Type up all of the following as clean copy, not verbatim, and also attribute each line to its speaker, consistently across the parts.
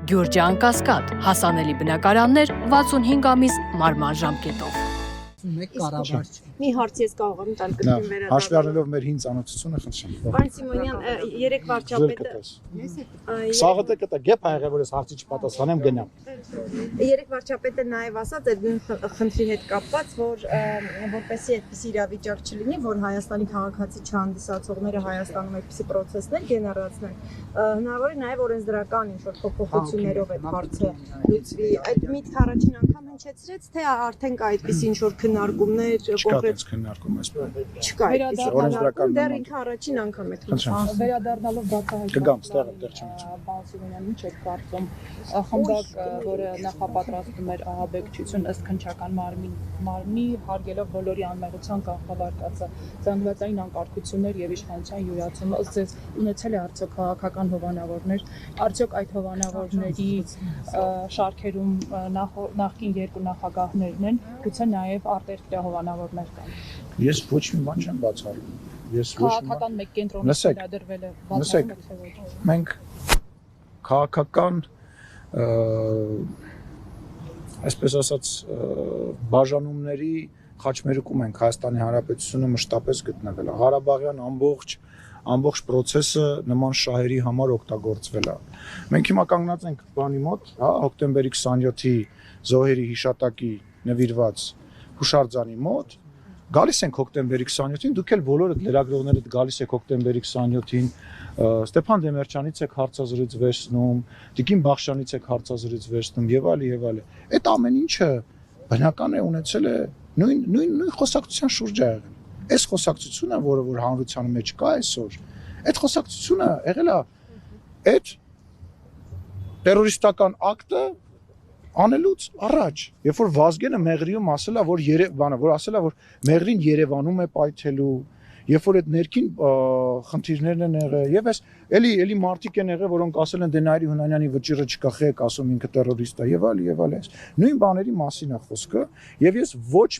Speaker 1: Գյուրջան Կասկադ, հասանելի բնակարաններ 65 ամիս մարման ժամկետով։
Speaker 2: Մեկ կառավարչ։
Speaker 3: Մի հարց ես կարող եմ տալ կրկին վերադառնալ։
Speaker 4: Հաշվի առնելով մեր հին ծանոթությունը խնդրեմ։
Speaker 3: Պարոն Սիմոնյան, երեք վարչապետը
Speaker 4: Սաղը կտա գեփ ա եղել որ ես հարցի չպատասխանեմ գնամ։
Speaker 3: Երեք վարչապետը նաև ասաց այդ խնդրի հետ կապված, որ որպեսզի այդպիսի իրավիճակ չլինի, որ Հայաստանի քաղաքացի չհանդիսացողները Հայաստանում այդպիսի պրոցեսներ գեներացնեն, հնարավոր է նաև օրենսդրական ինչ-որ փոփոխություններով այդ հարցը լուծվի։ Այդ միտքը առաջին անգամ հնչեցրեց, թե արդեն կա այդպիսի ինչ-որ քննարկումներ կոնկրետ
Speaker 4: քննարկում այս բանը։
Speaker 3: չկա այդպիսի դեռ ինքը առաջին անգամ է թվում։
Speaker 2: Վերադառնալով բացահայտված
Speaker 4: Կգամ, ստեղ չեմ։
Speaker 2: Բանսիգոնյանը ինչ է կարծում խմբակ, որը նախապատրաստում էր ահաբեկչություն ըստ քննչական մարմնի հարգելով բոլորի անմեղության կանխավարկածը, զանգվածային անկարգություններ եւ իշխանության յուրացումը, ըստ ձեզ ունեցել է արդյոք քաղաքական հովանավորներ, արդյոք այդ հովանավորների շարքերում նախկին երկու նախագահներն են, գուցե նաեւ արտերկրյա հովանավորներ կան։
Speaker 4: Ես ոչ մի բան չեմ բացառում։ Ես ոչ մի
Speaker 2: քաղաքական մեկ կենտրոնի վերադրվել է բացառում։
Speaker 4: Մենք քաղաքական այսպես ասած բաժանումների խաչմերուկում ենք Հայաստանի Հանրապետությունը մշտապես գտնվել է։ Ղարաբաղյան ամբողջ process-ը նման շահերի համար օգտագործվել է։ Մենք հիմա կանգնած ենք բանի մոտ, հա, հոկտեմբերի 27-ի զոհերի հիշատակի նվիրված հուշարձանի մոտ։ Գալիս ենք հոկտեմբերի 27-ին, դուք էլ բոլորդ լրագրողներդ գալիս եք հոկտեմբերի 27-ին, Ստեփան Դեմիրճյանից եք հարցազրույց վերցնում, Տիկին Բախշյանից եք հարցազրույց վերցնում եւ այլ եւ այլ։ Այդ ամեն ինչը բնական է ունեցել է նույն խոսակցության շուրջ է եղել։ Այս խոսակցությունը, որ հանրության մեջ կա այսօր, այդ խոսակցությունը եղել է այդ տերորիստական ակտը անելուց առաջ, երբ որ Վազգենը Մեղրիում ասել է, որ Մեղրին Երևանում է պայթելու, երբ որ այդ ներքին խնդիրներն են եղել, եւ այս էլի մարդիկ են եղել, որոնք ասել են դե Նայիրի Հունանյանի վճիռը չկա, խեք ասում ինքը տերորիստ է եւ այլ այս։ Նույն բաների մասին է խոսքը, եւ ես ոչ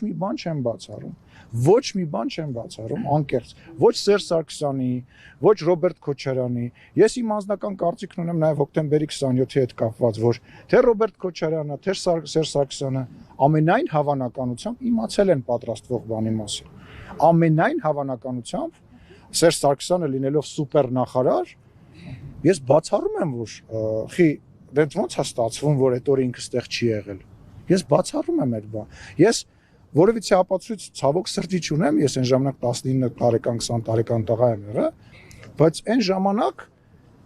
Speaker 4: մի բան չեմ բացառում, անկեղծ, ոչ Սերժ Սարգսյանի, ոչ Ռոբերտ Քոչարյանի։ Ես իմ անձնական կարծիքն ունեմ նաեւ հոկտեմբերի 27-ի հետ կապված, որ թե Ռոբերտ Քոչարյանը, թե Սերժ Սարգսյանը ամենայն հավանականությամբ իմացել են պատրաստվող բանի մասին։ Ամենայն հավանականությամբ Սերժ Սարգսյանը լինելով սուպեր նախարար, ես բացառում եմ, որ դեռ ոնց է ստացվում, որ այդ օրը ինքը ստեղ չի եղել։ Ես բացառում եմ այդ բան։ Ես որովհետեւ ապացույց ցավոք սրտի չունեմ, ես այն ժամանակ 19 տարեկան 20 տարեկան տղա եմ եղել, բայց այն ժամանակ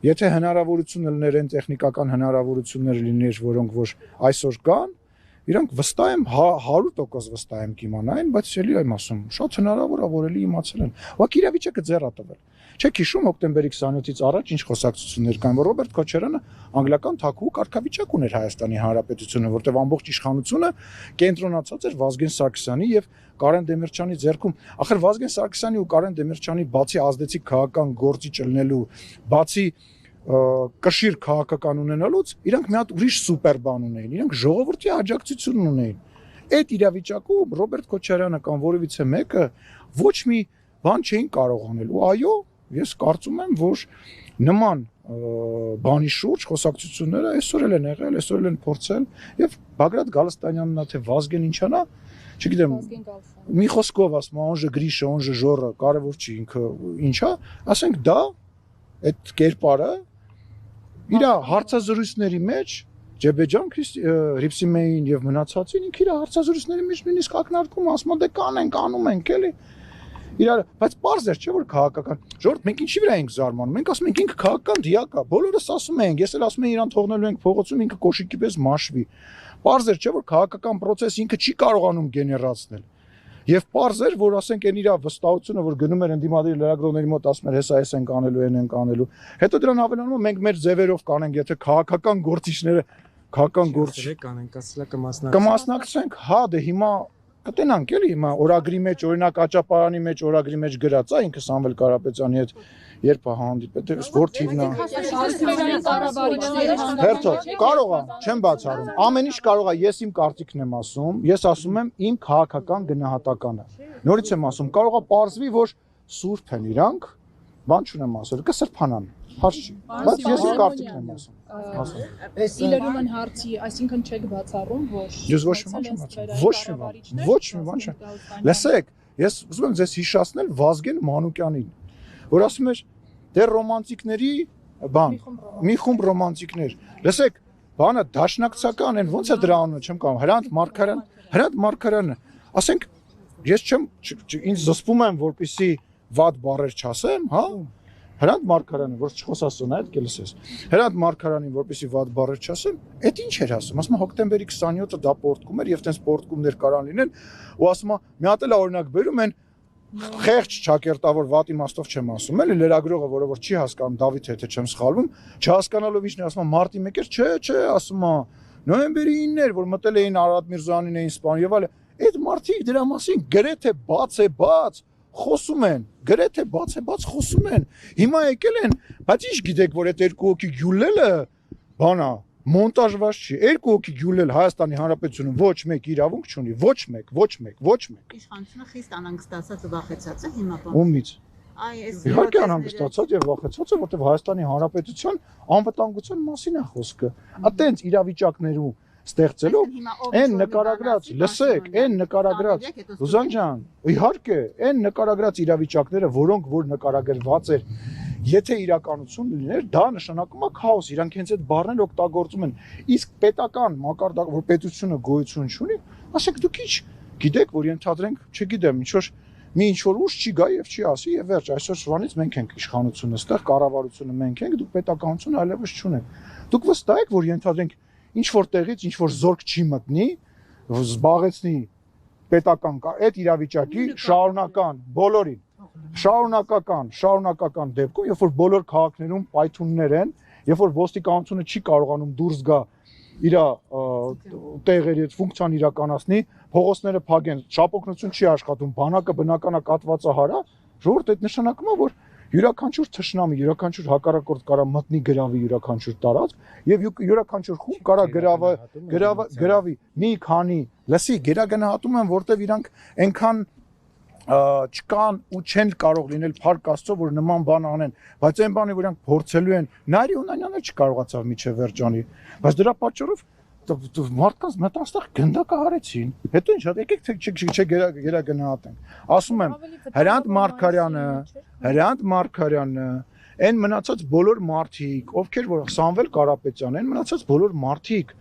Speaker 4: եթե հնարավորություն լիներ այն տեխնիկական հնարավորություններ լիներ, որոնք որ այսօր կան, իրանք վստահ եմ 100% վստահ եմ կիմանային, բայց էլի եմ ասում, շատ հնարավոր է որ էլի իմացել են։ Ուղղակի իրավիճակը ձեռ է տվել։ Չեք հիշում հոկտեմբերի 27-ից առաջ ինչ խոսակցություններ կան, որ Ռոբերտ Քոչարյանը անգլիական թաքու կարգավիճակ ուներ Հայաստանի Հանրապետությունը, որտեղ ամբողջ իշխանությունը կենտրոնացած էր Վազգեն Սարգսյանի եւ Կարեն Դեմիրճյանի ձեռքում։ Ախր Վազգեն Սարգսյանի ու Կարեն Դեմիրճյանի բացի ազդեցիկ քաղաքական գործիչ լինելու, բացի կշիռ քաղաքական ունենալուց, իրանք մի հատ ուրիշ սուպեր բան ունեին, իրանք ժողովրդի աջակցություն ունեին։ Այդ իրավիճակում Ռոբերտ Քոչարյանը կամ որևիցե մեկը ոչ մի բան չէին կարող անել։ Ու այո, ես կարծում եմ, որ նման բանի շուրջ խոսակցությունները այսօր էլ են եղել, այսօր էլ են փորձել եւ Բագրատ Գալստանյանն ա թե Վազգեն ինչանա, չգիտեմ, մի խոսքով ասում, անժը Գրիշը, անժը Ժորը, կարևոր չի ինքը ինչա, ասենք դա այդ կերպարը իր հարցազրույցների մեջ Ջեբեջան Հրիփսիմեին եւ մնացածին ինքը իր հարցազրույցների մեջ նույնիսկ ակնարկում ասում դե կանենք, անում ենք էլի իրար, բայց պարզ էր չէ որ քաղաքական ժողովուրդ մենք ինչի վրա ենք զարմանում, մենք ասում ենք ինքը քաղաքական դիակ է, բոլորս ասում ենք, ես էլ ասում եմ իրան թողնելու ենք փողոցում ինքը կոշիկի պես մաշվի, պարզ էր չէ որ քաղաքական process ինքը չի կարողանում գեներացնել եւ պարզ էր որ ասենք այն իր վստահությունը որ գնում էր ընդդիմադիր լրագրողների մոտ ասում էր հեսա էս ենք անելու են ենք անելու, հետո դրան ավելանում մենք մեր ձևերով կանենք, եթե քաղաքական գործիչները քաղաքական գործիչ
Speaker 5: կանենք, ասելա
Speaker 4: կմասնակցենք, հա դե հիմա կտենանք էլի հիմա օրագրի մեջ օրինակ Աճապարանի մեջ օրագրի մեջ գրած է ինքը Սամվել Կարապետյանի հետ երբ հանդիպել է որ թիվն է Հերթո կարող է չեմ բացառում ամեն ինչ կարող է ես իմ կարծիքն եմ ասում ես ասում եմ իմ քաղաքական գնահատականը նորից եմ ասում կարող է պարզվի որ սուրբ են իրանք բան չունեմ ասել կսրբանան Հարց չի։ Բայց ես կարծիքն եմ ասում։
Speaker 2: Իլերումն հարցի, այսինքն չեք բացառում, որ
Speaker 4: Ես ոչ մի բան չեմ ասում։ Ոչ մի բան չեմ։ Լսեք, ես ուզում եմ ձեզ հիշեցնել Վազգեն Մանուկյանին, որ ասում էր դեռ ռոմանտիկների բան, մի խումբ ռոմանտիկներ։ Լսեք, բանը դաշնակցական են, ոնց է դրա անունը չեմ կարող։ Հրանտ Մարգարյանը, ասենք ես չեմ ինձ զսպում եմ, որպեսի վատ բառեր չասեմ, հա։ Հրանտ Մարգարյանը, որ չխոսասուն է, այդ կլսես։ Հրանտ Մարգարյանին, որպեսի վատ բառեր չասեմ, այդ ինչ էր ասում։ Ասում է հոկտեմբերի 27-ը դա պորտկում էր եւ տենց պորտկումներ կարան լինեն, ու ասում է մի հատ էլ օրինակ բերում են խեղճ ճակերտավոր վատ իմաստով չեմ ասում, էլի լրագրողը, որը որ չի հասկանում Դավիթ հետ չեմ սխալվում, չհասկանալով ինչն է ասում, մարտի 1-եր, չէ, ասում է նոյեմբերի 9-ներ, որ մտել էին Արարատ Միրզոյանին էին սպանում եւ այլն, այդ մարդիկ դրա մասին գրեթե բաց խոսում են, գրեթե բաց խոսում են։ Հիմա եկել են, բայց ինչ գիտեք, որ այդ երկու հոգի գյուլելը բանա մոնտաժված չի։ Երկու հոգի գյուլել Հայաստանի Հանրապետությունում ոչ մեկ իրավունք չունի, ոչ մեկ։
Speaker 5: Իշխանությունը խիստ անհանգստացած ու վախեցած է հիմա բան։
Speaker 4: Ումից։ Իհարկե անհանգստացած եւ վախեցած է, որտեղ Հայաստանի Հանրապետության անվտանգության մասին է խոսքը։ Այտենց իրավիճակներում ստեղծելով այն նկարագրած, լսեք, այն նկարագրած, Ռուզան ջան, իհարկե, այն նկարագրած իրավիճակները, որոնք որ նկարագրված էր, եթե իրականություն լիներ, դա նշանակում է քաոս, իրանք հենց այդ բառներն օգտագործում են։ Իսկ պետական մակարդակ, որ պետությունը գոյություն չունի, ասեք դուք ինչ գիտեք, որ ենթադրենք, չգիտեմ, ինչ որ ուժ չի գա եւ չի ասի եւ վերջ, այսօր շվանից մենք ենք իշխանությունը, այստեղ կառավարությունը մենք ենք, դուք պետականություն այլևս չունեք։ Դուք վստահ եք, որ ենթադրենք ինչ որ տեղից ինչ որ զորք չի մտնի, զբաղեցնի պետական այդ իրավիճակի շարունակական բոլորին շարունակական դեպքում, երբ որ բոլոր քաղաքներում պայթուններ են, երբ որ ոստիկանությունը չի կարողանում դուրս գա իր տեղերի այդ ֆունկցիան իրականացնի, փողոցները փակեն, շապօգնություն չի աշխատում, բանակը բնականա կատվածահար է, ժողովուրդ այդ նշանակում է, որ յուրաքանչյուր թշնամի, յուրաքանչյուր հակառակորդ կարա մտնի գրավի յուրաքանչյուր տարածք եւ յուրաքանչյուր խումբ կարա գրավի մի քանի, լսի, գերագնահատում են, որտեվ իրանք այնքան չկան ու չեն կարող լինել փառք Աստծո, որ նման բան անեն, բայց այն բանը, որ իրանք փորձելու են, Նարի Օնանյանը չկարողացավ միջև վերջանի, բայց դրա պատճառով մարդկանց մտաստեղ գնդակահարեցին։ Հետո ինչ, եկեք գերագնահատենք։ Ասում եմ, Հրանտ Մարգարյանը, այն մնացած բոլոր մարդիկ, ովքեր որ Սամվել Կարապետյանը, այն մնացած բոլոր մարդիկ,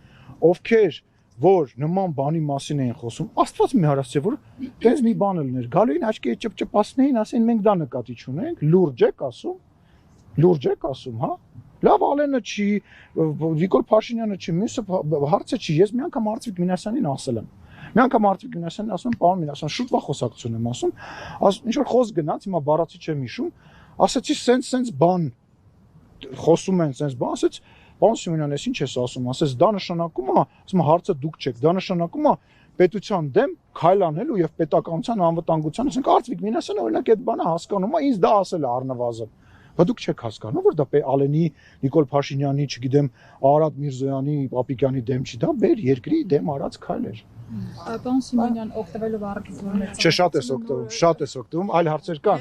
Speaker 4: ովքեր որ նման բանի մասին էին խոսում, Աստված մի հարասցե, որ տենց մի բան լիներ, գալու էին աչքի ճպճպացնեին, ասեն մենք դա նկատի չունենք, լուրջ եք ասում, հա։ Լավ Ալենը չի, Նիկոլ Փաշինյանը չի, մյուսը հարցը չի, ես մի անգամ Արծվիկ Մինասյանին ասել եմ։ Մի անգամ Արծվիկ Մինասյանին ասում եմ, պարոն Մինասյան, շուտ խոսակցություն եմ ասում, ինչ որ խոսք գնաց, հիմա բառացի չեմ հիշում, ասեցի սենց բան խոսում են, սենց բան, ասեց Պարոն Սիմոնյան, ես ինչ ես ասում, ասես դա նշանակում է, ասում հարցը դուք չեք, դա նշանակում է պետության դեմ քայլ անելու եւ պետականության անվտանգության, ասենք Արծվիկ Մինասյանը օրինակ այդ բանը հասկանում է, ինձ դա ասել է առնվազն։ Բայց դուք չեք հասկանում, որ դա Ալենի, Նիկոլ Փաշինյանի, չգիտեմ, Արարատ Միրզոյանի, Պապիկյանի դեմ չի, դա մեր երկրի դեմ արած քայլ էր։
Speaker 2: Պարոն Սիմոնյան, օգտվելով առիթից, որ
Speaker 4: Չէ, շատ ես օգտվում, այլ հարցեր կան։